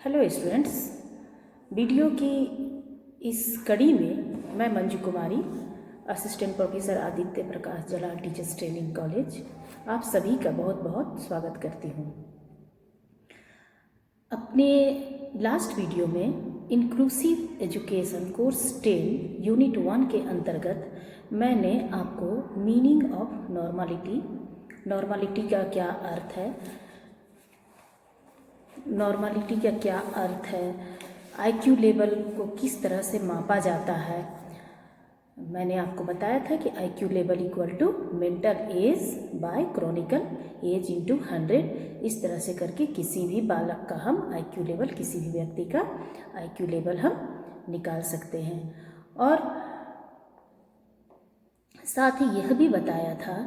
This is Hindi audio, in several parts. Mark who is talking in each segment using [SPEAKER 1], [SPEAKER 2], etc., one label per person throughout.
[SPEAKER 1] हेलो स्टूडेंट्स, वीडियो की इस कड़ी में मैं मंजू कुमारी, असिस्टेंट प्रोफेसर आदित्य प्रकाश जलाल टीचर्स ट्रेनिंग कॉलेज, आप सभी का बहुत बहुत स्वागत करती हूँ। अपने लास्ट वीडियो में इंक्लूसिव एजुकेशन कोर्स 10 यूनिट 1 के अंतर्गत मैंने आपको मीनिंग ऑफ नॉर्मालिटी का क्या अर्थ है, नॉर्मालिटी का क्या अर्थ है, आईक्यू लेवल को किस तरह से मापा जाता है। मैंने आपको बताया था कि IQ level equal to mental age by chronical age into 100। इस तरह से करके किसी भी बालक का हम आईक्यू लेवल, किसी भी व्यक्ति का आईक्यू लेवल हम निकाल सकते हैं। और साथ ही यह भी बताया था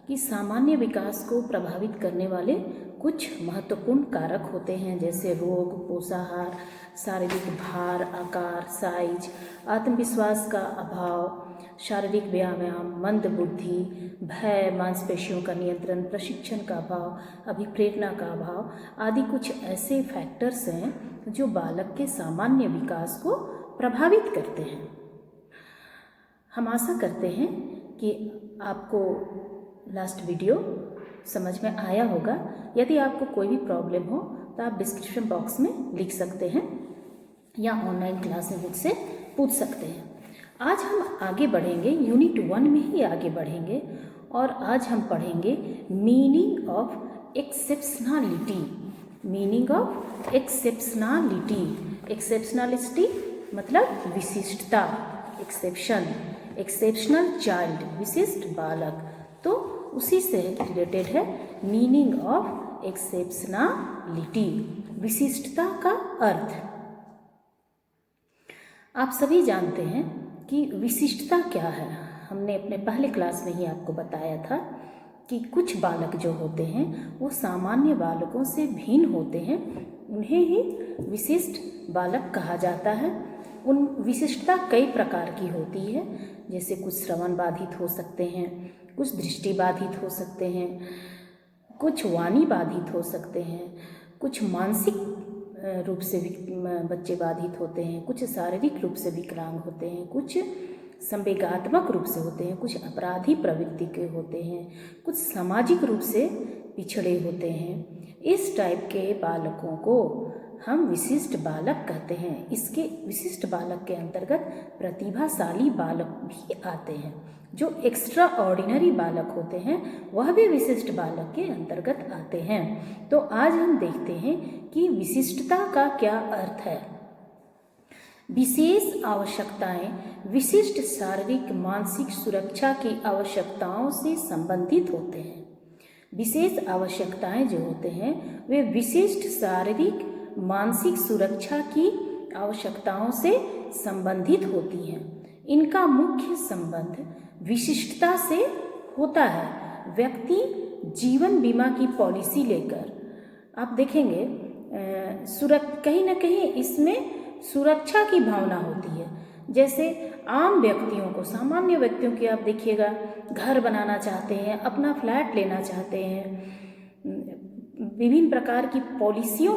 [SPEAKER 1] कि सामान्य विकास को प्रभावित करने वाले कुछ महत्वपूर्ण कारक होते हैं, जैसे रोग, पोषाहार, शारीरिक भार, आकार, साइज, आत्मविश्वास का अभाव, शारीरिक व्यायाम, मंद बुद्धि, भय, मांसपेशियों का नियंत्रण, प्रशिक्षण का अभाव, अभिप्रेरणा का अभाव आदि कुछ ऐसे फैक्टर्स हैं जो बालक के सामान्य विकास को प्रभावित करते हैं। हम आशा करते हैं कि आपको लास्ट वीडियो समझ में आया होगा। यदि आपको कोई भी प्रॉब्लम हो तो आप डिस्क्रिप्शन बॉक्स में लिख सकते हैं या ऑनलाइन क्लास में मुझसे पूछ सकते हैं। आज हम आगे बढ़ेंगे, यूनिट 1 में ही आगे बढ़ेंगे और आज हम पढ़ेंगे meaning of exceptionality. Meaning of exceptionality. Exceptionality मतलब विशिष्टता, एक्सेप्शनल चाइल्ड, विशिष्ट बालक। तो उसी से रिलेटेड है मीनिंग ऑफ एक्सेप्शनलिटी, विशिष्टता का अर्थ। आप सभी जानते हैं कि विशिष्टता क्या है। हमने अपने पहले क्लास में ही आपको बताया था कि कुछ बालक जो होते हैं वो सामान्य बालकों से भिन्न होते हैं, उन्हें ही विशिष्ट बालक कहा जाता है। उन विशिष्टता कई प्रकार की होती है, जैसे कुछ श्रवण बाधित हो सकते हैं, कुछ दृष्टि बाधित हो सकते हैं, कुछ वाणी बाधित हो सकते हैं, कुछ मानसिक रूप से बच्चे बाधित होते हैं, कुछ शारीरिक रूप से विकलांग होते हैं, कुछ संवेगात्मक रूप से होते हैं, कुछ अपराधी प्रवृत्ति के होते हैं, कुछ सामाजिक रूप से पिछड़े होते हैं। इस टाइप के बालकों को हम विशिष्ट बालक कहते हैं। इसके विशिष्ट बालक के अंतर्गत प्रतिभाशाली बालक भी आते हैं। जो एक्स्ट्रा ऑर्डिनरी बालक होते हैं वह भी विशिष्ट बालक के अंतर्गत आते हैं। तो आज हम देखते हैं कि विशिष्टता का क्या अर्थ है। विशेष आवश्यकताएं विशिष्ट शारीरिक मानसिक सुरक्षा की आवश्यकताओं से संबंधित होते हैं। विशेष आवश्यकताएं जो होते हैं वे विशिष्ट शारीरिक मानसिक सुरक्षा की आवश्यकताओं से संबंधित होती हैं। इनका मुख्य संबंध विशिष्टता से होता है। व्यक्ति जीवन बीमा की पॉलिसी लेकर, आप देखेंगे कहीं ना कहीं इसमें सुरक्षा की भावना होती है। जैसे आम व्यक्तियों को, सामान्य व्यक्तियों की आप देखिएगा, घर बनाना चाहते हैं, अपना फ्लैट लेना चाहते हैं, विभिन्न प्रकार की पॉलिसी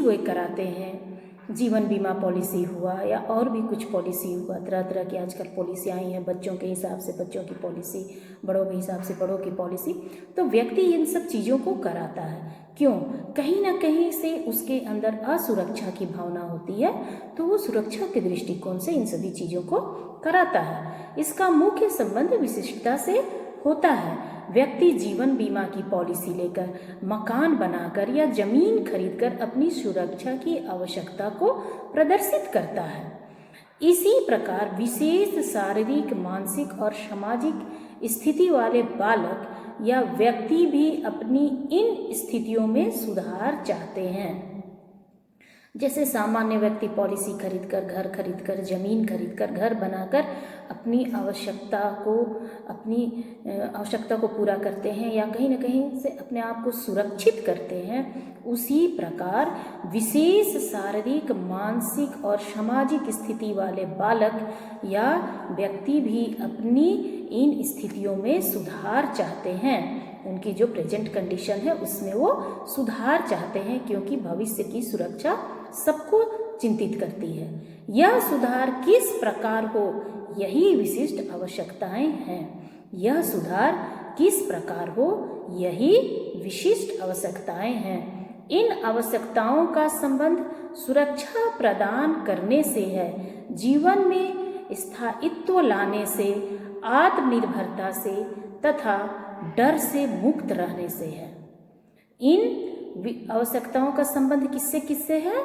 [SPEAKER 1] वो कराते हैं। जीवन बीमा पॉलिसी हुआ या और भी कुछ पॉलिसी हुआ, तरह तरह की आजकल पॉलिसी आई हैं। बच्चों के हिसाब से बच्चों की पॉलिसी, बड़ों के हिसाब से बड़ों की पॉलिसी। तो व्यक्ति इन सब चीज़ों को कराता है। क्यों? कहीं ना कहीं से उसके अंदर असुरक्षा की भावना होती है, तो वो सुरक्षा के दृष्टिकोण से इन सभी चीज़ों को कराता है। इसका मुख्य संबंध विशिष्टता से होता है। व्यक्ति जीवन बीमा की पॉलिसी लेकर, मकान बनाकर या जमीन खरीदकर अपनी सुरक्षा की आवश्यकता को प्रदर्शित करता है। इसी प्रकार विशेष शारीरिक, मानसिक और सामाजिक स्थिति वाले बालक या व्यक्ति भी अपनी इन स्थितियों में सुधार चाहते हैं। जैसे सामान्य व्यक्ति पॉलिसी खरीदकर, घर खरीदकर, ज़मीन खरीदकर, घर बनाकर अपनी आवश्यकता को पूरा करते हैं या कहीं ना कहीं से अपने आप को सुरक्षित करते हैं। उसी प्रकार विशेष शारीरिक, मानसिक और सामाजिक स्थिति वाले बालक या व्यक्ति भी अपनी इन स्थितियों में सुधार चाहते हैं। उनकी जो प्रेजेंट कंडीशन है उसमें वो सुधार चाहते हैं, क्योंकि भविष्य की सुरक्षा सबको चिंतित करती है। यह सुधार किस प्रकार हो, यही विशिष्ट आवश्यकताएं हैं। यह सुधार किस प्रकार हो, यही विशिष्ट आवश्यकताएं हैं। इन आवश्यकताओं का संबंध सुरक्षा प्रदान करने से है, जीवन में स्थायित्व लाने से, आत्मनिर्भरता से तथा डर से मुक्त रहने से है। इन आवश्यकताओं का संबंध किससे किससे है?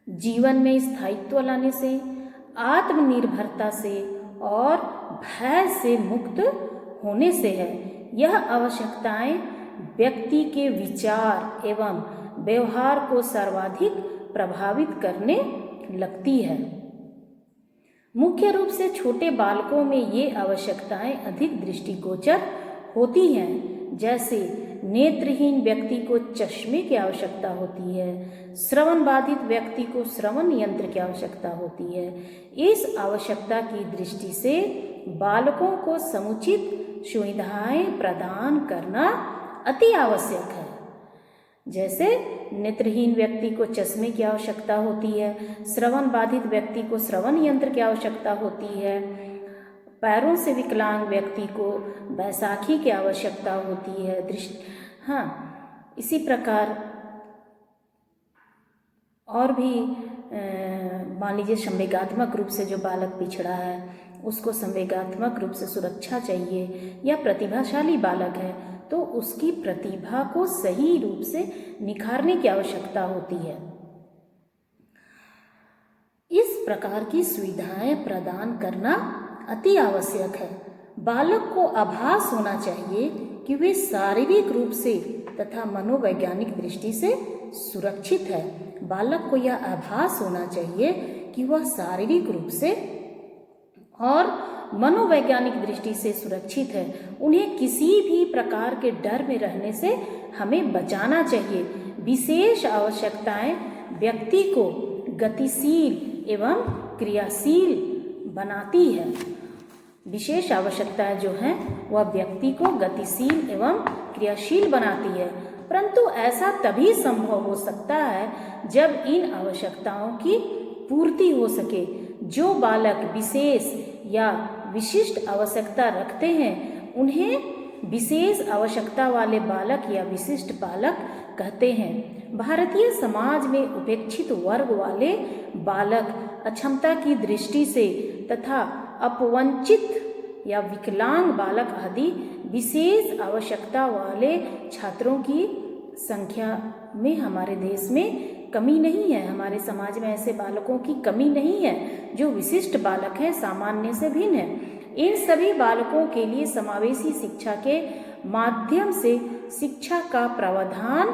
[SPEAKER 1] जीवन में स्थायित्व लाने से, आत्मनिर्भरता से और भय से मुक्त होने से है। यह आवश्यकताएं व्यक्ति के विचार एवं व्यवहार को सर्वाधिक प्रभावित करने लगती है। मुख्य रूप से छोटे बालकों में ये आवश्यकताएं अधिक दृष्टिगोचर होती हैं। जैसे नेत्रहीन व्यक्ति को चश्मे की आवश्यकता होती है, श्रवण बाधित व्यक्ति को श्रवण यंत्र की आवश्यकता होती है। इस आवश्यकता की दृष्टि से बालकों को समुचित सुविधाएं प्रदान करना अति आवश्यक है। जैसे नेत्रहीन व्यक्ति को चश्मे की आवश्यकता होती है, श्रवण बाधित व्यक्ति को श्रवण यंत्र की आवश्यकता होती है, पैरों से विकलांग व्यक्ति को बैसाखी की आवश्यकता होती है। इसी प्रकार और भी मान लीजिए संवेगात्मक रूप से जो बालक पिछड़ा है उसको संवेगात्मक रूप से सुरक्षा चाहिए, या प्रतिभाशाली बालक है तो उसकी प्रतिभा को सही रूप से निखारने की आवश्यकता होती है। इस प्रकार की सुविधाएं प्रदान करना अति आवश्यक है। बालक को आभास होना चाहिए कि वे शारीरिक रूप से तथा मनोवैज्ञानिक दृष्टि से सुरक्षित है। बालक को यह आभास होना चाहिए कि वह शारीरिक रूप से और मनोवैज्ञानिक दृष्टि से सुरक्षित है। उन्हें किसी भी प्रकार के डर में रहने से हमें बचाना चाहिए। विशेष आवश्यकताएं व्यक्ति को गतिशील एवं क्रियाशील बनाती है। विशेष आवश्यकताएं जो हैं वह व्यक्ति को गतिशील एवं क्रियाशील बनाती है, परंतु ऐसा तभी संभव हो सकता है जब इन आवश्यकताओं की पूर्ति हो सके। जो बालक विशेष या विशिष्ट आवश्यकता रखते हैं उन्हें विशेष आवश्यकता वाले बालक या विशिष्ट बालक कहते हैं। भारतीय समाज में उपेक्षित वर्ग वाले बालक अक्षमता की दृष्टि से तथा अपवंचित या विकलांग बालक आदि विशेष आवश्यकता वाले छात्रों की संख्या में हमारे देश में कमी नहीं है। हमारे समाज में ऐसे बालकों की कमी नहीं है जो विशिष्ट बालक हैं, सामान्य से भिन्न है। इन सभी बालकों के लिए समावेशी शिक्षा के माध्यम से शिक्षा का प्रावधान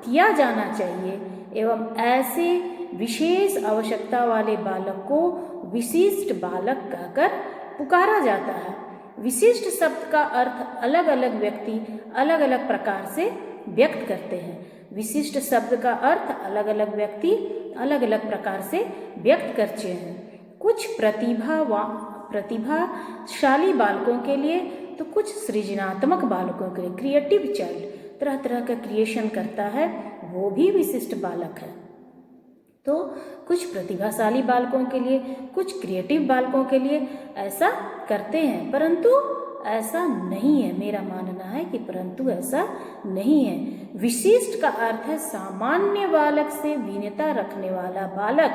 [SPEAKER 1] किया जाना चाहिए एवं ऐसे विशेष आवश्यकता वाले बालक को विशिष्ट बालक कहकर पुकारा जाता है। विशिष्ट शब्द का अर्थ अलग अलग व्यक्ति अलग अलग प्रकार से व्यक्त करते हैं। विशिष्ट शब्द का अर्थ अलग अलग व्यक्ति अलग अलग प्रकार से व्यक्त करते हैं। कुछ प्रतिभाशाली बालकों के लिए तो कुछ सृजनात्मक बालकों के लिए, क्रिएटिव चाइल्ड तरह तरह का क्रिएशन करता है, वो भी विशिष्ट बालक है। तो कुछ प्रतिभाशाली बालकों के लिए, कुछ क्रिएटिव बालकों के लिए ऐसा करते हैं, परंतु ऐसा नहीं है। मेरा मानना है कि परंतु ऐसा नहीं है। विशिष्ट का अर्थ है सामान्य बालक से भिन्नता रखने वाला बालक।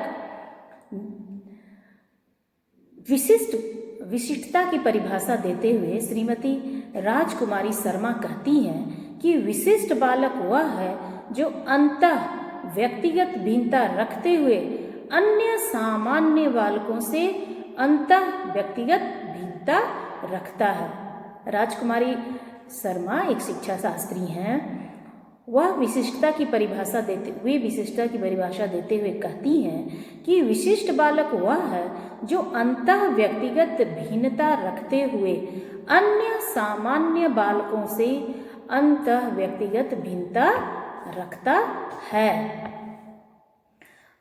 [SPEAKER 1] विशिष्टता की परिभाषा देते हुए श्रीमती राजकुमारी शर्मा कहती हैं कि विशिष्ट बालक वह है जो अंतः व्यक्तिगत भिन्नता रखते हुए अन्य सामान्य बालकों से अंतः व्यक्तिगत भिन्नता रखता है। राजकुमारी शर्मा एक शिक्षा शास्त्री हैं। वह विशिष्टता की परिभाषा देते हुए कहती हैं कि विशिष्ट बालक वह है जो अंतः व्यक्तिगत भिन्नता रखते हुए अन्य सामान्य बालकों से अंतः व्यक्तिगत भिन्नता रखता है।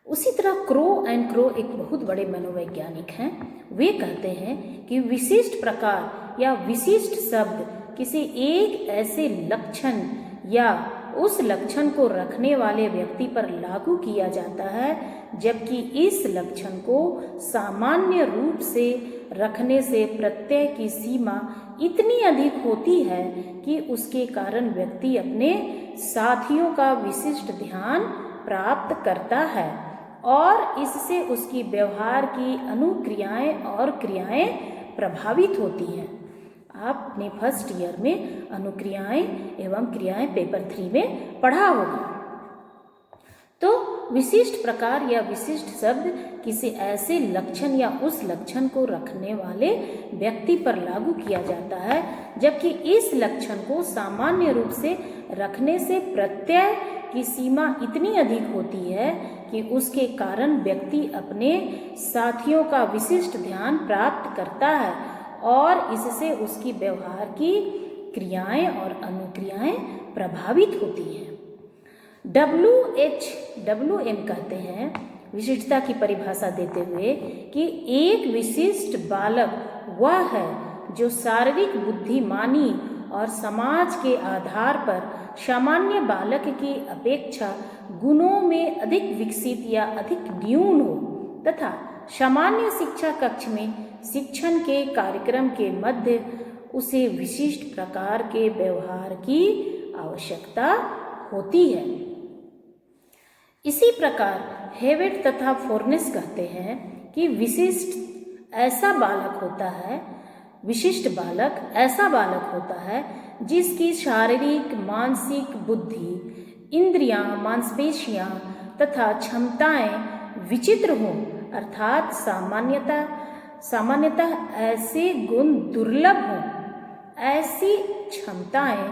[SPEAKER 1] उसी तरह क्रो एंड क्रो एक बहुत बड़े मनोवैज्ञानिक हैं। वे कहते हैं कि विशिष्ट प्रकार या विशिष्ट शब्द किसी एक ऐसे लक्षण या उस लक्षण को रखने वाले व्यक्ति पर लागू किया जाता है, जबकि इस लक्षण को सामान्य रूप से रखने से प्रत्यय की सीमा इतनी अधिक होती है कि उसके कारण व्यक्ति अपने साथियों का विशिष्ट ध्यान प्राप्त करता है और इससे उसकी व्यवहार की अनुक्रियाएं और क्रियाएं प्रभावित होती हैं। आपने फर्स्ट ईयर में अनुक्रियाएं एवं क्रियाएं पेपर 3 में पढ़ा होगा। तो विशिष्ट प्रकार या विशिष्ट शब्द किसी ऐसे लक्षण या उस लक्षण को रखने वाले व्यक्ति पर लागू किया जाता है, जबकि इस लक्षण को सामान्य रूप से रखने से प्रत्यय की सीमा इतनी अधिक होती है कि उसके कारण व्यक्ति अपने साथियों का विशिष्ट ध्यान प्राप्त करता है और इससे उसकी व्यवहार की क्रियाएं और अनुक्रियाएं प्रभावित होती हैं। WM कहते हैं विशिष्टता की परिभाषा देते हुए कि एक विशिष्ट बालक वह है जो शारीरिक, बुद्धिमानी और समाज के आधार पर सामान्य बालक की अपेक्षा गुणों में अधिक विकसित या अधिक न्यून हो तथा सामान्य शिक्षा कक्ष में शिक्षण के कार्यक्रम के मध्य उसे विशिष्ट प्रकार के व्यवहार की आवश्यकता होती है। इसी प्रकार हेवेट तथा फोर्नेस कहते हैं कि विशिष्ट ऐसा बालक होता है जिसकी शारीरिक, मानसिक, बुद्धि, इंद्रियां, मांसपेशियां तथा क्षमताएं विचित्र हों, अर्थात सामान्यतः ऐसे गुण दुर्लभ हों। ऐसी क्षमताएं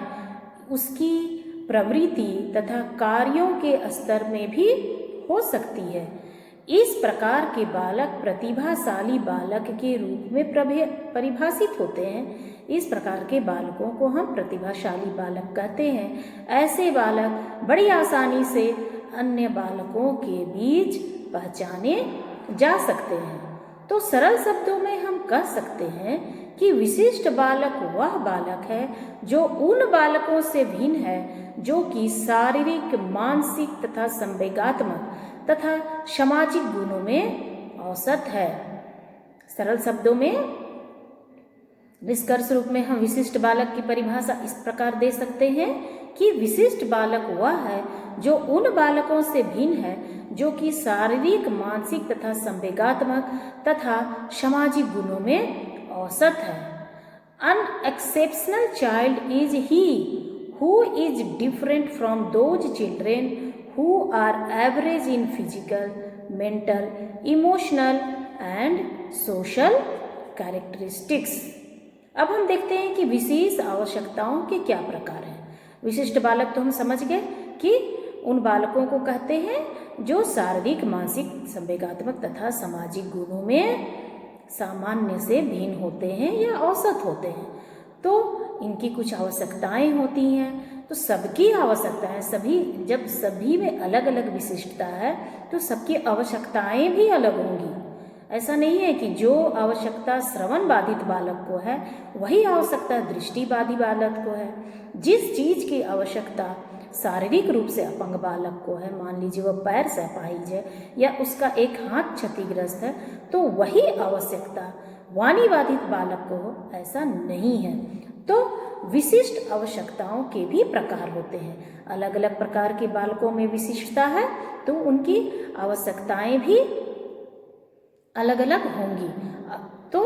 [SPEAKER 1] उसकी प्रवृत्ति तथा कार्यों के स्तर में भी हो सकती है। इस प्रकार के बालक प्रतिभाशाली बालक के रूप में परिभाषित होते हैं। इस प्रकार के बालकों को हम प्रतिभाशाली बालक कहते हैं। ऐसे बालक बड़ी आसानी से अन्य बालकों के बीच पहचाने जा सकते हैं। तो सरल शब्दों में हम कह सकते हैं कि विशिष्ट बालक वह बालक है जो उन बालकों से भिन्न है जो कि शारीरिक, मानसिक तथा संवेगात्मक तथा सामाजिक गुणों में औसत है। सरल शब्दों में निष्कर्ष रूप में हम विशिष्ट बालक की परिभाषा इस प्रकार दे सकते हैं कि विशिष्ट बालक वह है जो उन बालकों से भिन्न है जो कि शारीरिक, मानसिक तथा संवेगात्मक तथा सामाजिक गुणों में औसत है। An exceptional child is he who is different from those children who are average in physical, mental, emotional and social characteristics। अब हम देखते हैं कि विशेष आवश्यकताओं के क्या प्रकार हैं। विशिष्ट बालक तो हम समझ गए कि उन बालकों को कहते हैं जो शारीरिक, मानसिक, संवेगात्मक तथा सामाजिक गुणों में सामान्य से भिन्न होते हैं या औसत होते हैं। तो इनकी कुछ आवश्यकताएं होती हैं। तो सबकी आवश्यकताएं जब सभी में अलग अलग विशिष्टता है तो सबकी आवश्यकताएं भी अलग होंगी। ऐसा नहीं है कि जो आवश्यकता श्रवण बाधित बालक को है वही आवश्यकता दृष्टि बाधित बालक को है। जिस चीज की आवश्यकता शारीरिक रूप से अपंग बालक को है, मान लीजिए वह पैर से अपाहिज है या उसका एक हाथ क्षतिग्रस्त है, तो वही आवश्यकता वाणी बाधित बालक को हो, ऐसा नहीं है। तो विशिष्ट आवश्यकताओं के भी प्रकार होते हैं। अलग अलग प्रकार के बालकों में विशिष्टता है तो उनकी आवश्यकताएं भी अलग अलग होंगी। तो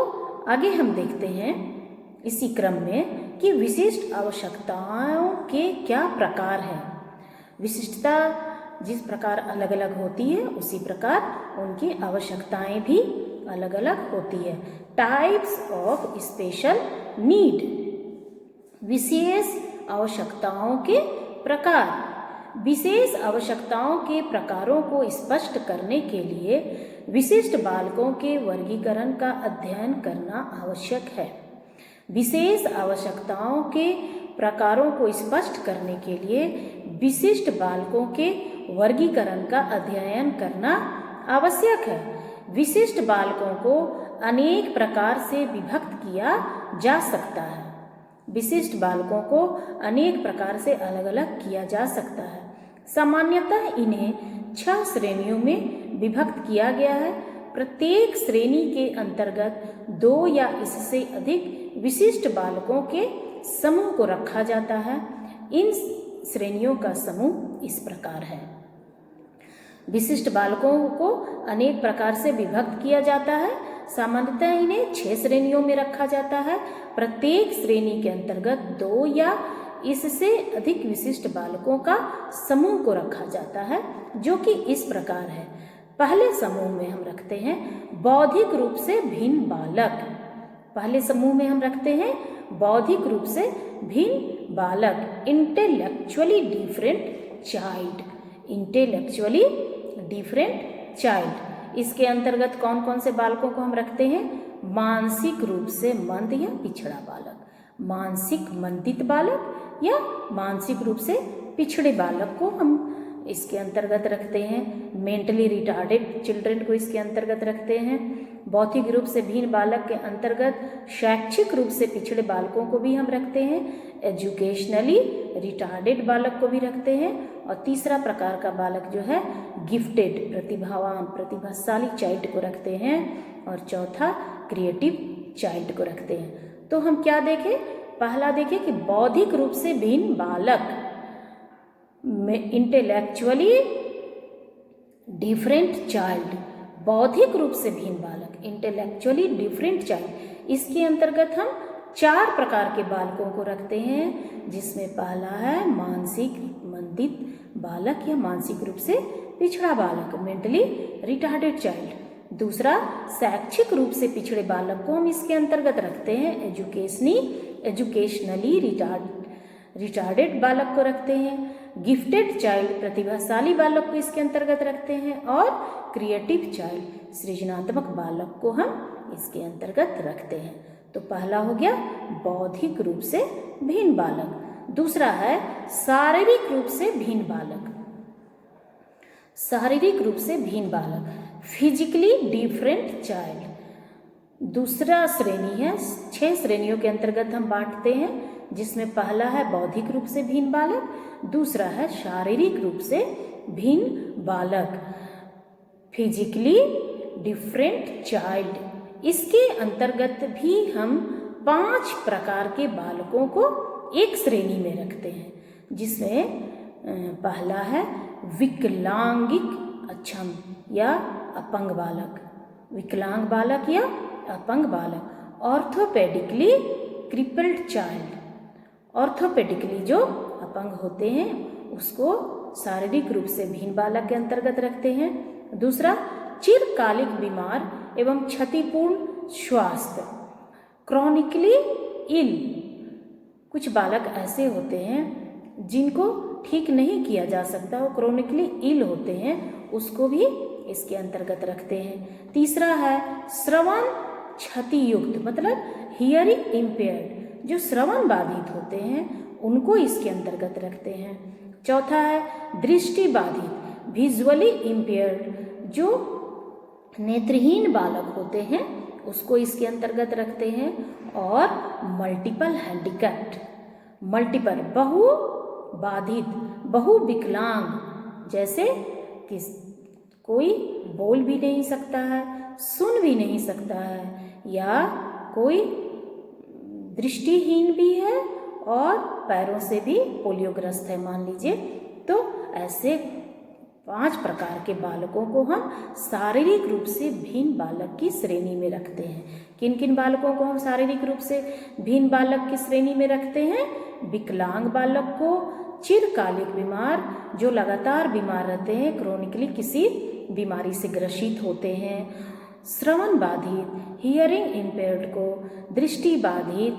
[SPEAKER 1] आगे हम देखते हैं इसी क्रम में कि विशिष्ट आवश्यकताओं के क्या प्रकार हैं। विशिष्टता जिस प्रकार अलग अलग होती है उसी प्रकार उनकी आवश्यकताएं भी अलग अलग होती है। टाइप्स ऑफ स्पेशल नीड, विशेष आवश्यकताओं के प्रकार। विशेष आवश्यकताओं के प्रकारों को स्पष्ट करने के लिए विशिष्ट बालकों के वर्गीकरण का अध्ययन करना आवश्यक है। विशेष आवश्यकताओं के प्रकारों को स्पष्ट करने के लिए विशिष्ट बालकों के वर्गीकरण का अध्ययन करना आवश्यक है। विशिष्ट बालकों को अनेक प्रकार से विभक्त किया जा सकता है। विशिष्ट बालकों को अनेक प्रकार से अलग अलग किया जा सकता है। सामान्यतः इन्हें 6 श्रेणियों में विभक्त किया गया है। प्रत्येक श्रेणी के अंतर्गत 2 या इससे अधिक विशिष्ट बालकों के समूह को रखा जाता है। इन श्रेणियों का समूह इस प्रकार है। विशिष्ट बालकों को अनेक प्रकार से विभक्त किया जाता है। सामान्यतः इन्हें 6 श्रेणियों में रखा जाता है। प्रत्येक श्रेणी के अंतर्गत 2 या इससे अधिक विशिष्ट बालकों का समूह को रखा जाता है, जो कि इस प्रकार है। पहले समूह में हम रखते हैं बौद्धिक रूप से भिन्न बालक। पहले समूह में हम रखते हैं बौद्धिक रूप से भिन्न बालक, intellectually different child. Intellectually different child, इसके अंतर्गत कौन कौन से बालकों को हम रखते हैं? मानसिक रूप से मंद या पिछड़ा बालक, मानसिक मंदित बालक या मानसिक रूप से पिछड़े बालक को हम इसके अंतर्गत रखते हैं। मेंटली रिटार्डेड चिल्ड्रन को इसके अंतर्गत रखते हैं। बौद्धिक रूप से भिन्न बालक के अंतर्गत शैक्षिक रूप से पिछड़े बालकों को भी हम रखते हैं। एजुकेशनली रिटार्डेड बालक को भी रखते हैं। और तीसरा प्रकार का बालक जो है गिफ्टेड, प्रतिभावान, प्रतिभाशाली चाइल्ड को रखते हैं। और चौथा क्रिएटिव चाइल्ड को रखते हैं। तो हम क्या देखें? पहला देखें कि बौद्धिक रूप से भिन्न बालक में इंटेलेक्चुअली डिफरेंट चाइल्ड, बौद्धिक रूप से भिन्न बालक, इंटेलेक्चुअली डिफरेंट चाइल्ड, इसके अंतर्गत हम 4 प्रकार के बालकों को रखते हैं, जिसमें पहला है मानसिक मंदित बालक या मानसिक रूप से पिछड़ा बालक, मेंटली रिटार्डेड चाइल्ड। दूसरा शैक्षिक रूप से पिछड़े बालक को हम इसके अंतर्गत रखते हैं एजुकेशनली रिटार्डेड बालक को रखते हैं। गिफ्टेड चाइल्ड, प्रतिभाशाली बालक को इसके अंतर्गत रखते हैं। और क्रिएटिव चाइल्ड, सृजनात्मक बालक को हम इसके अंतर्गत रखते हैं। तो पहला हो गया बौद्धिक रूप से भिन्न बालक। दूसरा है शारीरिक रूप से भिन्न बालक। शारीरिक रूप से भिन्न बालक, फिजिकली डिफरेंट चाइल्ड। दूसरा श्रेणी है, 6 श्रेणियों के अंतर्गत हम बांटते हैं, जिसमें पहला है बौद्धिक रूप से भिन्न बालक, दूसरा है शारीरिक रूप से भिन्न बालक, फिजिकली डिफरेंट चाइल्ड। इसके अंतर्गत भी हम 5 प्रकार के बालकों को एक श्रेणी में रखते हैं, जिसमें पहला है विकलांगिक अक्षम या अपंग बालक, विकलांग बालक या अपंग बालक। ऑर्थोपेडिकली क्रिपल्ड चाइल्ड, ऑर्थोपेडिकली जो अपंग होते हैं उसको शारीरिक रूप से भिन्न बालक के अंतर्गत रखते हैं। दूसरा चिरकालिक बीमार एवं क्षतिपूर्ण स्वास्थ्य, क्रॉनिकली इल, कुछ बालक ऐसे होते हैं जिनको ठीक नहीं किया जा सकता, वो क्रॉनिकली इल होते हैं, उसको भी इसके अंतर्गत रखते हैं। तीसरा है श्रवण क्षतियुक्त, मतलब हियरिंग इम्पेयर्ड, जो श्रवण बाधित होते हैं उनको इसके अंतर्गत रखते हैं। चौथा है दृष्टि बाधित, विजुअली इम्पेयर्ड, जो नेत्रहीन बालक होते हैं उसको इसके अंतर्गत रखते हैं। और मल्टीपल हैंडिकैप्ड, मल्टीपल बहु बाधित, बहु विकलांग, जैसे कि कोई बोल भी नहीं सकता है, सुन भी नहीं सकता है, या कोई दृष्टिहीन भी है और पैरों से भी पोलियोग्रस्त है मान लीजिए। तो ऐसे 5 प्रकार के बालकों को हम शारीरिक रूप से भिन्न बालक की श्रेणी में रखते हैं। किन किन बालकों को हम शारीरिक रूप से भिन्न बालक की श्रेणी में रखते हैं? विकलांग बालक को, चिरकालिक बीमार, जो लगातार बीमार रहते हैं, क्रोनिकली किसी बीमारी से ग्रसित होते हैं, श्रवण बाधित, हियरिंग इम्पेयर्ड को, दृष्टि बाधित,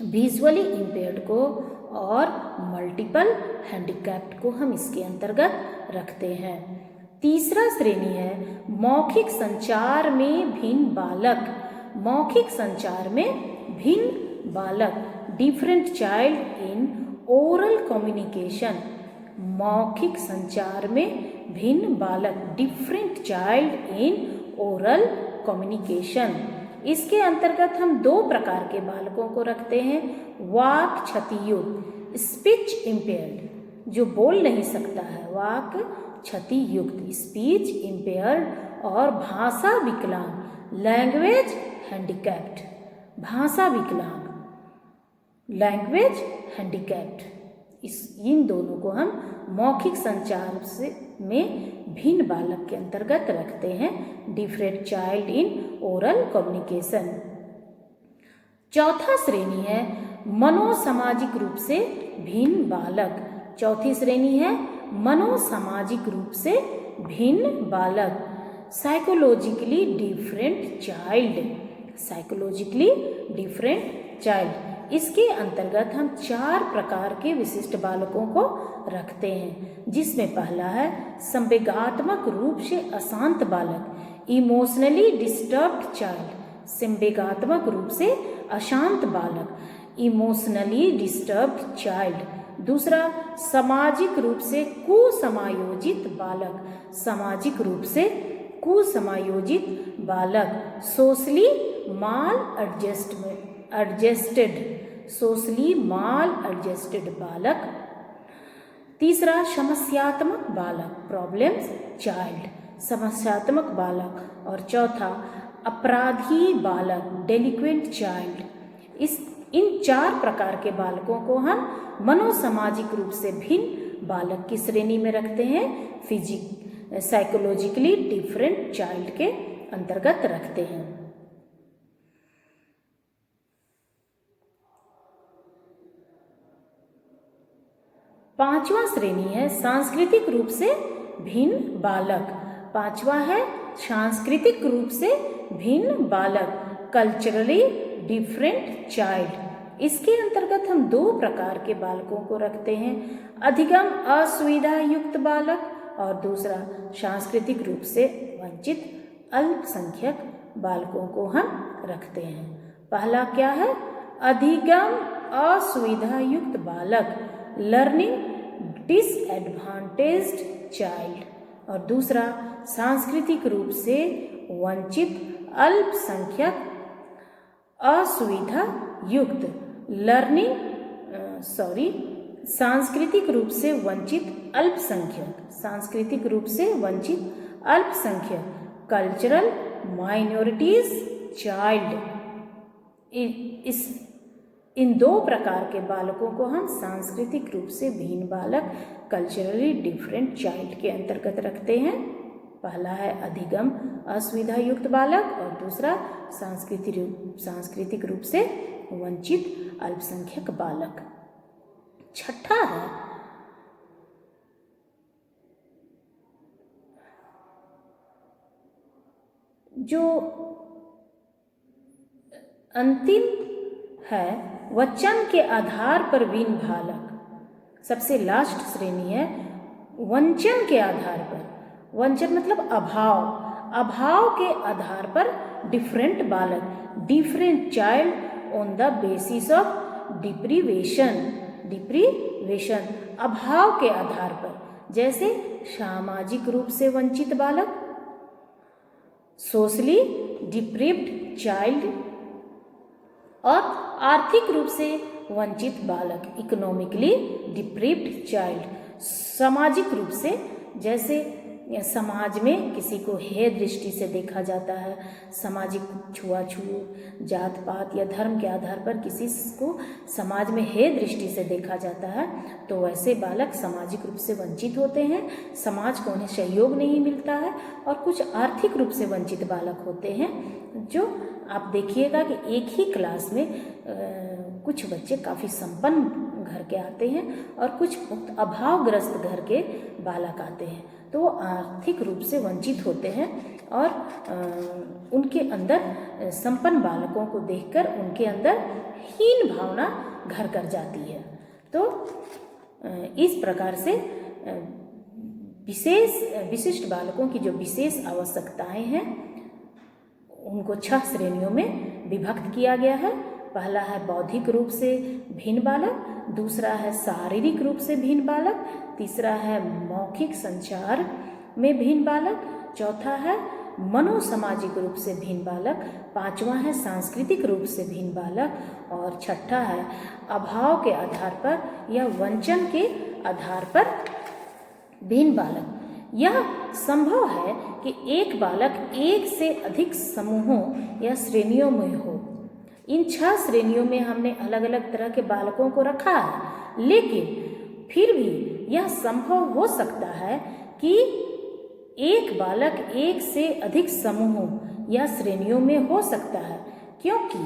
[SPEAKER 1] विजुअली इम्पेयर्ड को, और मल्टीपल हैंडिकैप्ड को हम इसके अंतर्गत रखते हैं। तीसरा श्रेणी है मौखिक संचार में भिन्न बालक, मौखिक संचार में भिन्न बालक, different child in oral communication, मौखिक संचार में भिन्न बालक, different child in oral communication. इसके अंतर्गत हम दो प्रकार के बालकों को रखते हैं। वाक क्षतियुक्त स्पीच इम्पेयर्ड, जो बोल नहीं सकता है, वाक क्षति युक्त स्पीच इम्पेयर्ड, और भाषा विकलांग लैंग्वेज हैंडीकैप्ड, भाषा विकलांग लैंग्वेज हैंडीकैप्ड। इन दोनों को हम मौखिक संचार से में भिन्न बालक के अंतर्गत रखते हैं। Different child in oral communication. चौथा श्रेणी है मनोसामाजिक रूप से भिन्न बालक। चौथी श्रेणी है मनोसामाजिक रूप से भिन्न बालक, psychologically different child, psychologically different child. इसके अंतर्गत हम 4 प्रकार के विशिष्ट बालकों को रखते हैं, जिसमें पहला है संवेगात्मक रूप से अशांत बालक, इमोशनली डिस्टर्ब्ड चाइल्ड, संवेगात्मक रूप से अशांत बालक, इमोशनली डिस्टर्ब्ड चाइल्ड। दूसरा सामाजिक रूप से कुसमायोजित बालक, सामाजिक रूप से कुसमायोजित बालक, सोशली माल एडजस्टेड, सोशली माल एडजस्टेड बालक। तीसरा समस्यात्मक बालक, प्रॉब्लम्स चाइल्ड, समस्यात्मक बालक। और चौथा अपराधी बालक, डेलिक्वेंट चाइल्ड। इन 4 प्रकार के बालकों को हम मनोसामाजिक रूप से भिन्न बालक की श्रेणी में रखते हैं, साइकोलॉजिकली डिफरेंट चाइल्ड के अंतर्गत रखते हैं। पांचवा श्रेणी है सांस्कृतिक रूप से भिन्न बालक। पांचवा है सांस्कृतिक रूप से भिन्न बालक, कल्चरली डिफरेंट चाइल्ड। इसके अंतर्गत हम 2 प्रकार के बालकों को रखते हैं, अधिगम असुविधा युक्त बालक और दूसरा सांस्कृतिक रूप से वंचित अल्पसंख्यक बालकों को हम रखते हैं। पहला क्या है? अधिगम असुविधा युक्त बालक, लर्निंग डिसएडवांटेज्ड चाइल्ड। और दूसरा सांस्कृतिक रूप से वंचित अल्पसंख्यक असुविधा युक्त सांस्कृतिक रूप से वंचित अल्पसंख्यक, सांस्कृतिक रूप से वंचित अल्पसंख्यक, कल्चरल माइनॉरिटीज चाइल्ड। इन 2 प्रकार के बालकों को हम सांस्कृतिक रूप से भिन्न बालक, कल्चरली डिफरेंट चाइल्ड के अंतर्गत रखते हैं। पहला है अधिगम असुविधा युक्त बालक और दूसरा सांस्कृतिक रूप से वंचित अल्पसंख्यक बालक। छठा है जो अंतिम है वचन के आधार पर भिन्न बालक। सबसे लास्ट श्रेणी है वंचन के आधार पर, वंचन मतलब अभाव, अभाव के आधार पर डिफरेंट बालक, different child on the basis of deprivation, अभाव के आधार पर। जैसे सामाजिक रूप से वंचित बालक, सोशली डिप्रीव्ड चाइल्ड, और आर्थिक रूप से वंचित बालक, इकोनॉमिकली डिप्रीव्ड चाइल्ड। सामाजिक रूप से जैसे समाज में किसी को हेय दृष्टि से देखा जाता है, सामाजिक छुआछूत, जात पात या धर्म के आधार पर किसी को समाज में हेय दृष्टि से देखा जाता है, तो वैसे बालक सामाजिक रूप से वंचित होते हैं, समाज को उन्हें सहयोग नहीं मिलता है। और कुछ आर्थिक रूप से वंचित बालक होते हैं, जो आप देखिएगा कि एक ही क्लास में कुछ बच्चे काफ़ी संपन्न घर के आते हैं और कुछ अभावग्रस्त घर के बालक आते हैं, तो वो आर्थिक रूप से वंचित होते हैं और उनके अंदर संपन्न बालकों को देखकर उनके अंदर हीन भावना घर कर जाती है। तो इस प्रकार से विशिष्ट बालकों की जो विशेष आवश्यकताएं हैं उनको 6 श्रेणियों में विभक्त किया गया है। पहला है बौद्धिक रूप से भिन्न बालक, दूसरा है शारीरिक रूप से भिन्न बालक, तीसरा है मौखिक संचार में भिन्न बालक, चौथा है मनोसामाजिक रूप से भिन्न बालक, पांचवा है सांस्कृतिक रूप से भिन्न बालक और छठा है अभाव के आधार पर या वंचन के आधार पर भिन्न बालक। यह संभव है कि एक बालक एक से अधिक समूहों या श्रेणियों में हो। इन 6 श्रेणियों में हमने अलग अलग तरह के बालकों को रखा है, लेकिन फिर भी यह संभव हो सकता है कि एक बालक एक से अधिक समूहों या श्रेणियों में हो सकता है, क्योंकि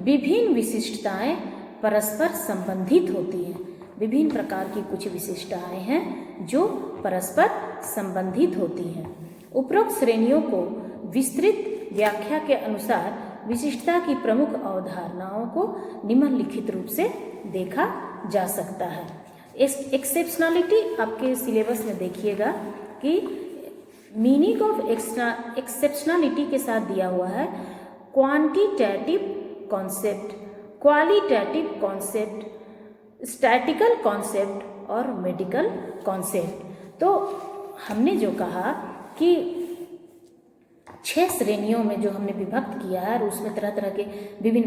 [SPEAKER 1] विभिन्न विशिष्टताएं परस्पर संबंधित होती हैं। विभिन्न प्रकार की कुछ विशिष्टताएं हैं जो परस्पर संबंधित होती हैं। उपरोक्त श्रेणियों को विस्तृत व्याख्या के अनुसार विशिष्टता की प्रमुख अवधारणाओं को निम्नलिखित रूप से देखा जा सकता है। एक्सेप्शनलिटी आपके सिलेबस में देखिएगा कि मीनिंग ऑफ एक्सेप्शनलिटी के साथ दिया हुआ है quantitative concept, qualitative concept, statistical concept और मेडिकल कॉन्सेप्ट। तो हमने जो कहा कि 6 श्रेणियों में जो हमने विभक्त किया है और उसमें तरह तरह के भिन्न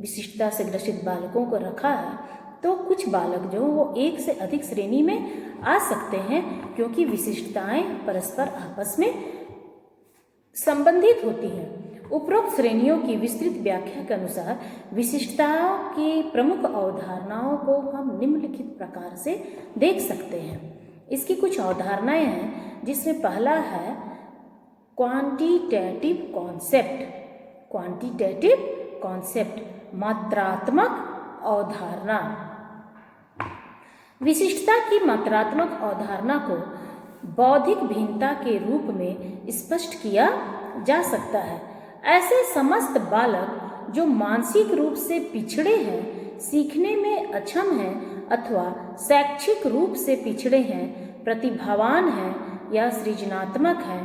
[SPEAKER 1] विशिष्टता से ग्रसित बालकों को रखा है, तो कुछ बालक जो वो एक से अधिक श्रेणी में आ सकते हैं क्योंकि विशिष्टताएं परस्पर आपस में संबंधित होती हैं। उपरोक्त श्रेणियों की विस्तृत व्याख्या के अनुसार विशिष्टताओं की प्रमुख अवधारणाओं को हम निम्नलिखित प्रकार से देख सकते हैं। इसकी कुछ अवधारणाएं हैं, जिसमें पहला है क्वांटिटेटिव कॉन्सेप्ट। क्वांटिटेटिव कॉन्सेप्ट मात्रात्मक अवधारणा। विशिष्टता की मात्रात्मक अवधारणा को बौद्धिक भिन्नता के रूप में स्पष्ट किया जा सकता है। ऐसे समस्त बालक जो मानसिक रूप से पिछड़े हैं, सीखने में अक्षम हैं अथवा शैक्षिक रूप से पिछड़े हैं, प्रतिभावान हैं या सृजनात्मक हैं,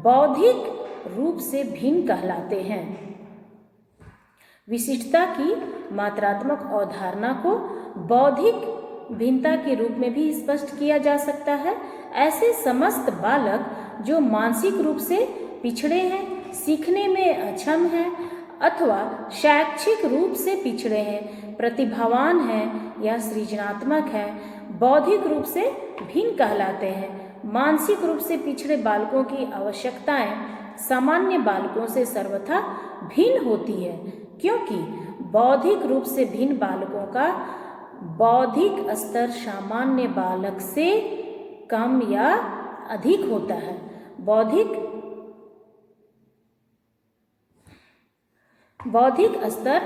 [SPEAKER 1] बौद्धिक रूप से भिन्न कहलाते हैं। विशिष्टता की मात्रात्मक अवधारणा को बौद्धिक भिन्नता के रूप में भी स्पष्ट किया जा सकता है। ऐसे समस्त बालक जो मानसिक रूप से पिछड़े हैं, सीखने में अक्षम हैं अथवा शैक्षिक रूप से पिछड़े हैं, प्रतिभावान हैं या सृजनात्मक हैं, बौद्धिक रूप से भिन्न कहलाते हैं। मानसिक रूप से पिछड़े बालकों की आवश्यकताएं सामान्य बालकों से सर्वथा भिन्न होती है, क्योंकि बौद्धिक रूप से भिन्न बालकों का बौद्धिक स्तर सामान्य बालक से कम या अधिक होता है। बौद्धिक स्तर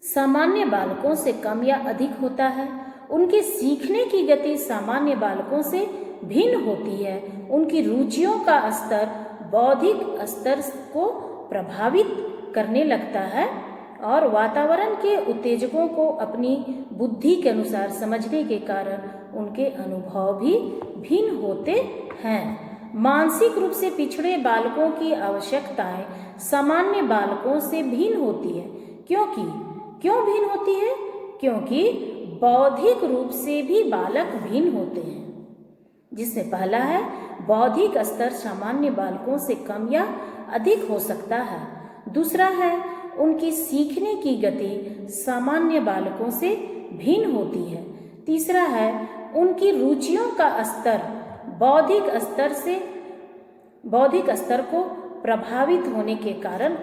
[SPEAKER 1] सामान्य बालकों से कम या अधिक होता है। उनके सीखने की गति सामान्य बालकों से भिन्न होती है। उनकी रुचियों का स्तर बौद्धिक स्तर को प्रभावित करने लगता है और वातावरण के उत्तेजकों को अपनी बुद्धि के अनुसार समझने के कारण उनके अनुभव भी भिन्न होते हैं। मानसिक रूप से पिछड़े बालकों की आवश्यकताएं सामान्य बालकों से भिन्न होती है, क्यों भिन्न होती है? क्योंकि बौद्धिक रूप से भी बालक भिन्न होते हैं, जिसमें पहला है बौद्धिक स्तर सामान्य बालकों से कम या अधिक हो सकता है। दूसरा है उनकी सीखने की गति सामान्य बालकों से भिन्न होती है। तीसरा है उनकी रुचियों का स्तर बौद्धिक स्तर को प्रभावित होने के कारण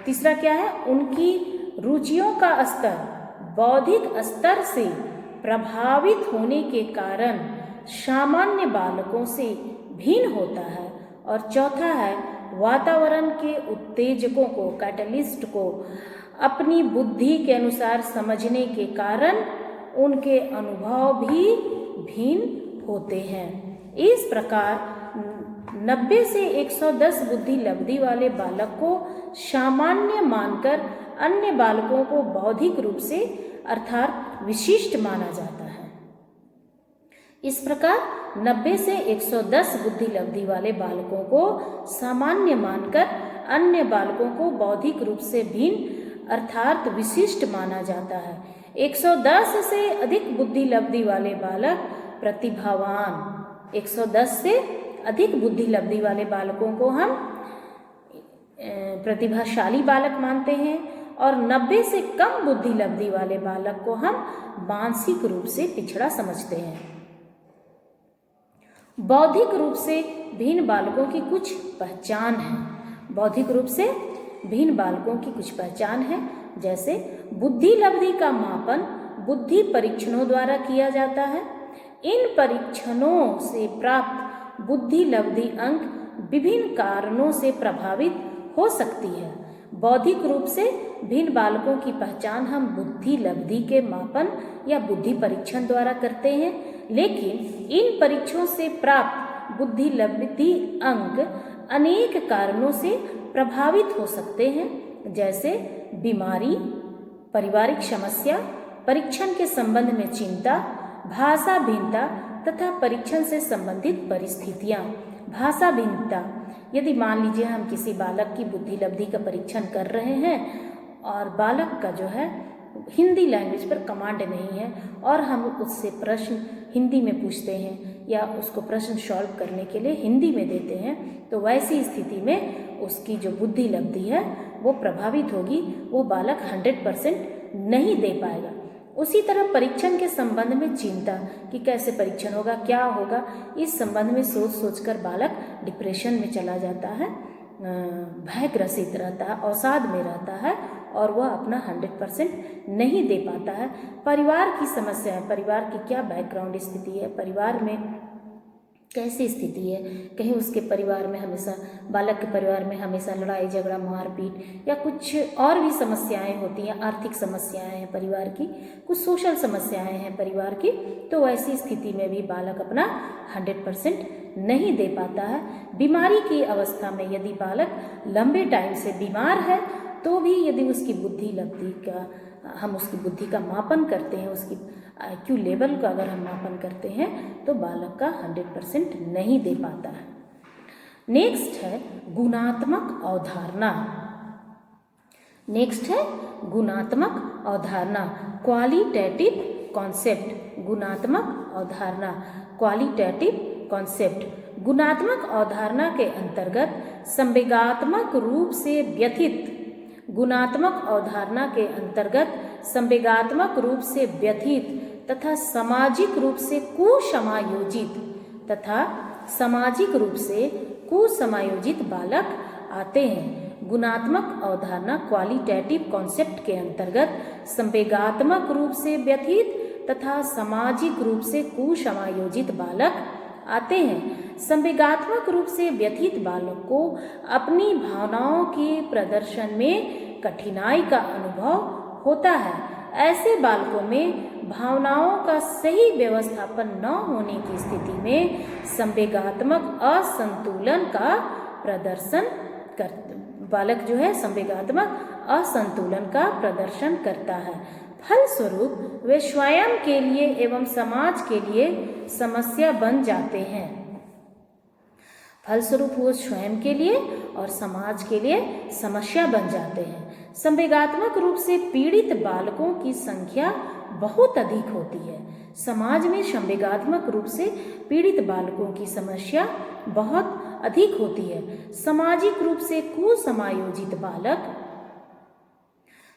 [SPEAKER 1] तीसरा क्या है? उनकी रुचियों का स्तर बौद्धिक स्तर से प्रभावित होने के कारण सामान्य बालकों से भिन्न होता है। और चौथा है वातावरण के उत्तेजकों को, कैटलिस्ट को अपनी बुद्धि के अनुसार समझने के कारण उनके अनुभव भी भिन्न होते हैं। इस प्रकार 90 से 110 बुद्धि लब्धि वाले बालक को सामान्य मानकर अन्य बालकों को बौद्धिक रूप से अर्थात विशिष्ट माना जाता है। इस प्रकार 90 से 110 बुद्धि लब्धि वाले बालकों को सामान्य मानकर अन्य बालकों को बौद्धिक रूप से भिन्न अर्थात विशिष्ट माना जाता है। 110 से अधिक बुद्धि लब्धि वाले बालक प्रतिभावान, 110 से अधिक बुद्धि लब्धि वाले बालकों को हम प्रतिभाशाली बालक मानते हैं और 90 से कम बुद्धि लब्धि वाले बालक को हम मानसिक रूप से पिछड़ा समझते हैं। बौद्धिक रूप से भिन्न बालकों की कुछ पहचान है। बौद्धिक रूप से भिन्न बालकों की कुछ पहचान है, जैसे बुद्धि लब्धि का मापन बुद्धि परीक्षणों द्वारा किया जाता है। इन परीक्षणों से प्राप्त बुद्धि लब्धि अंक विभिन्न कारणों से प्रभावित हो सकती है। बौद्धिक रूप से भिन्न बालकों की पहचान हम बुद्धि लब्धि के मापन या बुद्धि परीक्षण द्वारा करते हैं, लेकिन इन परीक्षणों से प्राप्त बुद्धि लब्धि अंक अनेक कारणों से प्रभावित हो सकते हैं, जैसे बीमारी, पारिवारिक समस्या, परीक्षण के संबंध में चिंता, भाषा भिन्नता तथा परीक्षण से संबंधित परिस्थितियाँ। भाषा भिन्नता, यदि मान लीजिए हम किसी बालक की बुद्धि लब्धि का परीक्षण कर रहे हैं और बालक का जो है हिंदी लैंग्वेज पर कमांड नहीं है और हम उससे प्रश्न हिंदी में पूछते हैं या उसको प्रश्न सॉल्व करने के लिए हिंदी में देते हैं, तो वैसी स्थिति में उसकी जो बुद्धि लब्धि है वो प्रभावित होगी, वो बालक 100% नहीं दे पाएगा। उसी तरह परीक्षण के संबंध में चिंता कि कैसे परीक्षण होगा, क्या होगा, इस संबंध में सोच सोचकर बालक डिप्रेशन में चला जाता है, भय ग्रसित रहता है, अवसाद में रहता है और वह अपना 100% नहीं दे पाता है। परिवार की समस्या है, परिवार की क्या बैकग्राउंड स्थिति है, परिवार में कैसी स्थिति है, कहीं उसके परिवार में हमेशा, बालक के परिवार में हमेशा लड़ाई झगड़ा मारपीट या कुछ और भी समस्याएं होती हैं, आर्थिक समस्याएं हैं परिवार की, कुछ सोशल समस्याएं हैं परिवार की, तो वैसी स्थिति में भी बालक अपना 100% नहीं दे पाता है। बीमारी की अवस्था में यदि बालक लंबे टाइम से बीमार है तो भी यदि उसकी बुद्धि लब्धि का हम उसकी बुद्धि का मापन करते हैं, उसकी IQ लेवल का अगर हम मापन करते हैं तो बालक का 100% नहीं दे पाता है। नेक्स्ट है गुणात्मक अवधारणा। नेक्स्ट है गुणात्मक अवधारणा, क्वालिटेटिव कॉन्सेप्ट। गुणात्मक अवधारणा, क्वालिटेटिव कॉन्सेप्ट। गुणात्मक अवधारणा के अंतर्गत संवेगात्मक रूप से व्यथित, गुणात्मक अवधारणा के अंतर्गत संवेगात्मक रूप से व्यथित तथा सामाजिक रूप से कुसमायोजित तथा सामाजिक रूप से कुसमायोजित बालक आते हैं। गुणात्मक अवधारणा क्वालिटेटिव कॉन्सेप्ट के अंतर्गत संवेगात्मक रूप से व्यथित तथा सामाजिक रूप से कुसमायोजित बालक आते हैं। संवेगात्मक रूप से व्यथित बालक को अपनी भावनाओं के प्रदर्शन में कठिनाई का अनुभव होता है। ऐसे बालकों में भावनाओं का सही व्यवस्थापन न होने की स्थिति में संवेगात्मक असंतुलन का प्रदर्शन बालक जो है संवेगात्मक असंतुलन का प्रदर्शन करता है। फलस्वरूप वे स्वयं के लिए एवं समाज के लिए समस्या बन जाते हैं। फलस्वरूप वो स्वयं के लिए और समाज के लिए समस्या बन जाते हैं। संवेगात्मक रूप से पीड़ित बालकों की संख्या बहुत अधिक होती है। समाज में संवेगात्मक रूप से पीड़ित बालकों की समस्या बहुत अधिक होती है। सामाजिक रूप से कुसमायोजित बालक,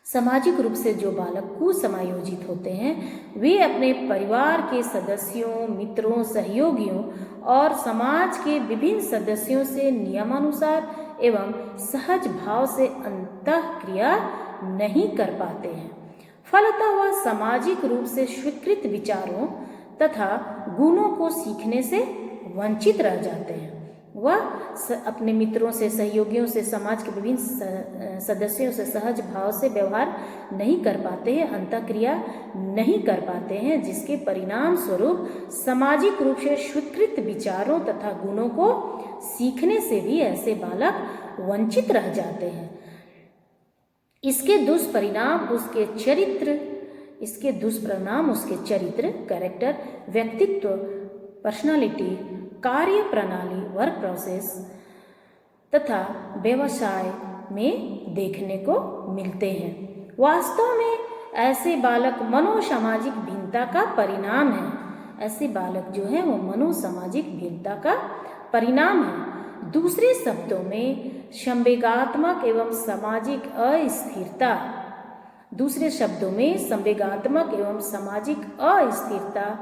[SPEAKER 1] सामाजिक रूप से जो बालक कुसमायोजित होते हैं वे अपने परिवार के सदस्यों, मित्रों, सहयोगियों और समाज के विभिन्न सदस्यों से नियमानुसार एवं सहज भाव से अंतःक्रिया नहीं कर पाते हैं। फलतः वह सामाजिक रूप से स्वीकृत विचारों तथा गुणों को सीखने से वंचित रह जाते हैं। वह अपने मित्रों से, सहयोगियों से, समाज के विभिन्न सदस्यों से सहज भाव से व्यवहार नहीं कर पाते हैं, अंतःक्रिया नहीं कर पाते हैं, जिसके परिणाम स्वरूप सामाजिक रूप से स्वीकृत विचारों तथा गुणों को सीखने से भी ऐसे बालक वंचित रह जाते हैं। इसके दुष्परिणाम उसके चरित्र, कैरेक्टर, व्यक्तित्व, पर्सनालिटी, कार्य प्रणाली, वर्क प्रोसेस तथा व्यवसाय में देखने को मिलते हैं। वास्तव में ऐसे बालक मनोसामाजिक भिन्नता का परिणाम है। ऐसे बालक जो है वो मनोसामाजिक भिन्नता का परिणाम है। दूसरे शब्दों में संवेगात्मक एवं सामाजिक अस्थिरता, दूसरे शब्दों में संवेगात्मक एवं सामाजिक अस्थिरता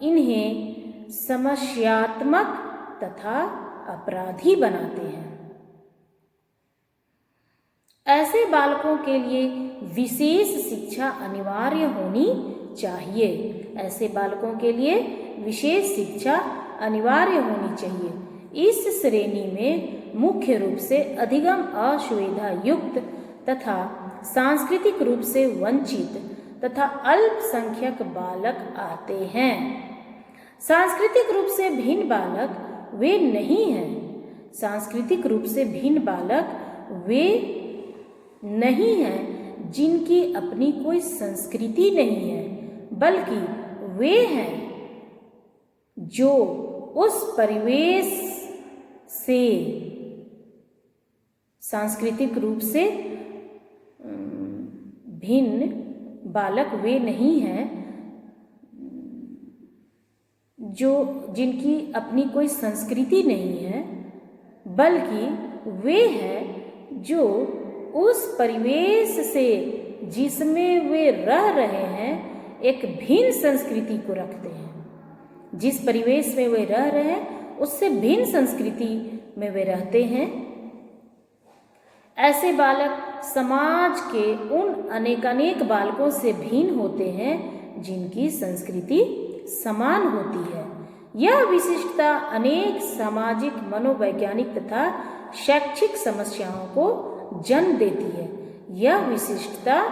[SPEAKER 1] इन्हें समस्यात्मक तथा अपराधी बनाते हैं। ऐसे बालकों के लिए विशेष शिक्षा अनिवार्य होनी चाहिए। ऐसे बालकों के लिए विशेष शिक्षा अनिवार्य होनी चाहिए। इस श्रेणी में मुख्य रूप से अधिगम असुविधा युक्त तथा सांस्कृतिक रूप से वंचित तथा अल्पसंख्यक बालक आते हैं। सांस्कृतिक रूप से भिन्न बालक वे नहीं हैं। सांस्कृतिक रूप से भिन्न बालक वे नहीं हैं जिनकी अपनी कोई संस्कृति नहीं है, बल्कि वे हैं जो उस परिवेश से सांस्कृतिक रूप से भिन्न बालक वे नहीं हैं जो जिनकी अपनी कोई संस्कृति नहीं है, बल्कि वे हैं जो उस परिवेश से जिसमें वे रह रहे हैं एक भिन्न संस्कृति को रखते हैं। जिस परिवेश में वे रह रहे हैं उससे भिन्न संस्कृति में वे रहते हैं। ऐसे बालक समाज के उन अनेकानेक बालकों से भिन्न होते हैं जिनकी संस्कृति समान होती है। यह विशिष्टता अनेक सामाजिक, मनोवैज्ञानिक तथा शैक्षिक समस्याओं को जन्म देती है। यह विशिष्टता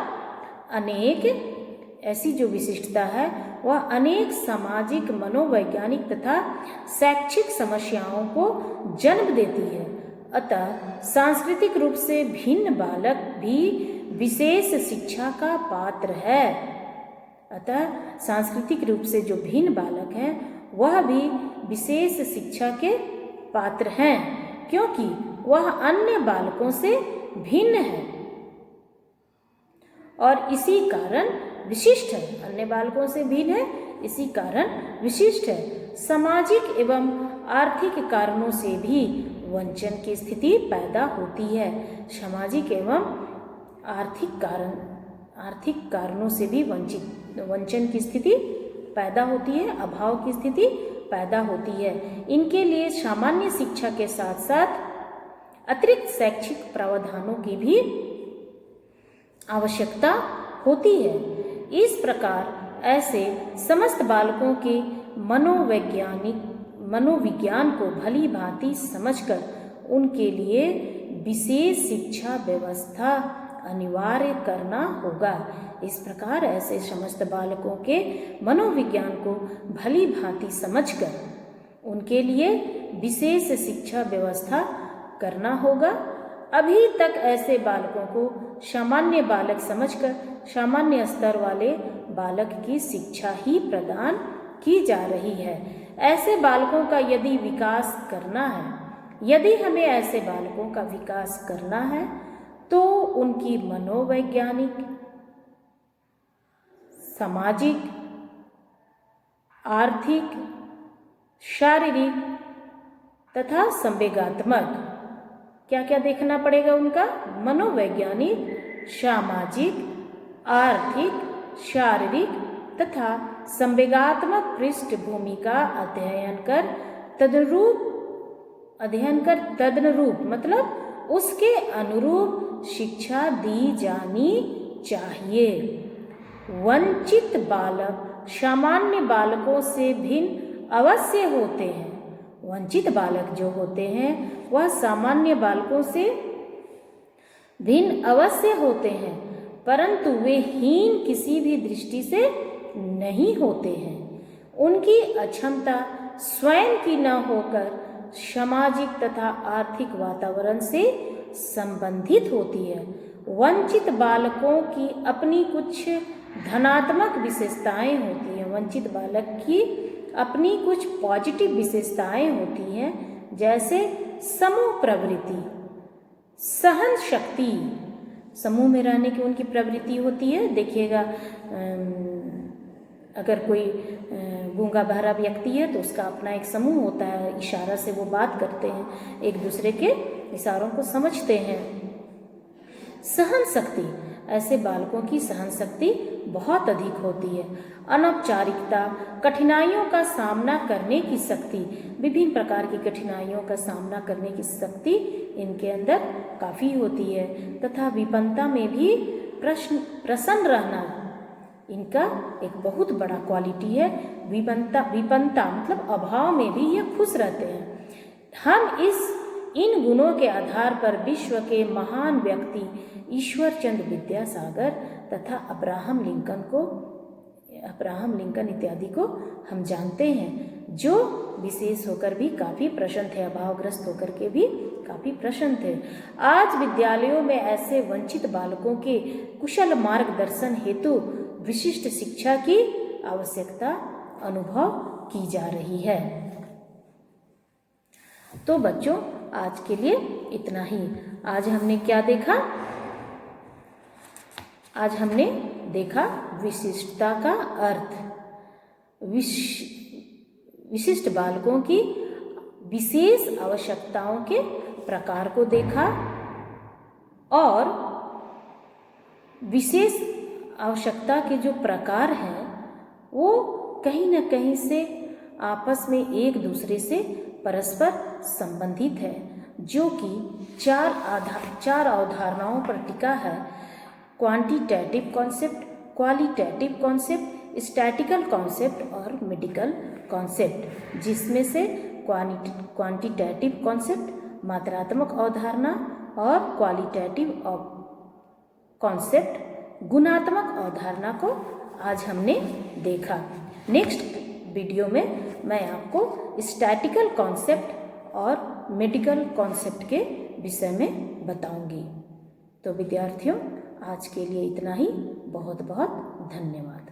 [SPEAKER 1] ऐसी जो विशिष्टता है वह अनेक सामाजिक, मनोवैज्ञानिक तथा शैक्षिक समस्याओं को जन्म देती है। अतः सांस्कृतिक रूप से भिन्न बालक भी विशेष शिक्षा का पात्र है। अतः सांस्कृतिक रूप से जो भिन्न बालक हैं वह भी विशेष शिक्षा के पात्र हैं, क्योंकि वह अन्य बालकों से भिन्न है और इसी कारण विशिष्ट है। अन्य बालकों से भिन्न है, इसी कारण विशिष्ट है। सामाजिक एवं आर्थिक कारणों से भी वंचन की स्थिति पैदा होती है। सामाजिक एवं आर्थिक कारणों से भी वंचन की स्थिति पैदा होती है, अभाव की स्थिति पैदा होती है। इनके लिए सामान्य शिक्षा के साथ साथ अतिरिक्त शैक्षिक प्रावधानों की भी आवश्यकता होती है। इस प्रकार ऐसे समस्त बालकों के मनोविज्ञान को भली भांति समझकर उनके लिए विशेष शिक्षा व्यवस्था अनिवार्य करना होगा। इस प्रकार ऐसे समस्त बालकों के मनोविज्ञान को भली भांति समझकर उनके लिए विशेष शिक्षा व्यवस्था करना होगा। अभी तक ऐसे बालकों को सामान्य बालक समझकर सामान्य स्तर वाले बालक की शिक्षा ही प्रदान की जा रही है। ऐसे बालकों का यदि विकास करना है, यदि हमें ऐसे बालकों का विकास करना है तो उनकी मनोवैज्ञानिक, सामाजिक, आर्थिक, शारीरिक तथा संवेगात्मक क्या क्या देखना पड़ेगा उनका? मनोवैज्ञानिक, सामाजिक, आर्थिक, शारीरिक तथा संवेगात्मक पृष्ठभूमि का अध्ययन कर तदनुरूप मतलब उसके अनुरूप शिक्षा दी जानी चाहिए। वंचित बालक सामान्य बालकों से भिन्न अवश्य होते हैं। वंचित बालक जो होते हैं वह सामान्य बालकों से भिन्न अवश्य होते हैं, परंतु वे हीन किसी भी दृष्टि से नहीं होते हैं। उनकी अक्षमता स्वयं की न होकर सामाजिक तथा आर्थिक वातावरण से संबंधित होती है। वंचित बालकों की अपनी कुछ धनात्मक विशेषताएं होती हैं। वंचित बालक की अपनी कुछ पॉजिटिव विशेषताएं होती हैं, जैसे समूह प्रवृत्ति, सहन शक्ति, समूह में रहने की उनकी प्रवृत्ति होती है। देखिएगा, अगर कोई गूंगा बहरा व्यक्ति है तो उसका अपना एक समूह होता है, इशारा से वो बात करते हैं, एक दूसरे के इशारों को समझते हैं। सहन शक्ति, ऐसे बालकों की सहन शक्ति बहुत अधिक होती है। अनौपचारिकता, कठिनाइयों का सामना करने की शक्ति, विभिन्न प्रकार की कठिनाइयों का सामना करने की शक्ति इनके अंदर काफ़ी होती है। तथा विपन्नता में भी प्रसन्न रहना इनका एक बहुत बड़ा क्वालिटी है। विपन्नता मतलब अभाव में भी ये खुश रहते हैं। हम इन गुणों के आधार पर विश्व के महान व्यक्ति ईश्वर चंद्र विद्यासागर तथा अब्राहम लिंकन इत्यादि को हम जानते हैं, जो विशेष होकर भी काफ़ी प्रसन्न थे, अभावग्रस्त होकर के भी काफ़ी प्रसन्न थे। आज विद्यालयों में ऐसे वंचित बालकों के कुशल मार्गदर्शन हेतु विशिष्ट शिक्षा की आवश्यकता अनुभव की जा रही है। तो बच्चों, आज के लिए इतना ही। आज हमने क्या देखा? आज हमने देखा विशिष्टता का अर्थ, विशिष्ट बालकों की विशेष आवश्यकताओं के प्रकार को देखा और विशेष आवश्यकता के जो प्रकार हैं वो कहीं न कहीं से आपस में एक दूसरे से परस्पर संबंधित है, जो कि चार अवधारणाओं पर टिका है। Quantitative concept, qualitative concept, statistical concept और मेडिकल कॉन्सेप्ट, जिसमें से क्वांटिटेटिव कॉन्सेप्ट मात्रात्मक अवधारणा और क्वालिटेटिव कॉन्सेप्ट गुणात्मक अवधारणा को आज हमने देखा। नेक्स्ट वीडियो में मैं आपको स्टैटिकल कॉन्सेप्ट और मेडिकल कॉन्सेप्ट के विषय में बताऊंगी। तो विद्यार्थियों, आज के लिए इतना ही। बहुत बहुत धन्यवाद।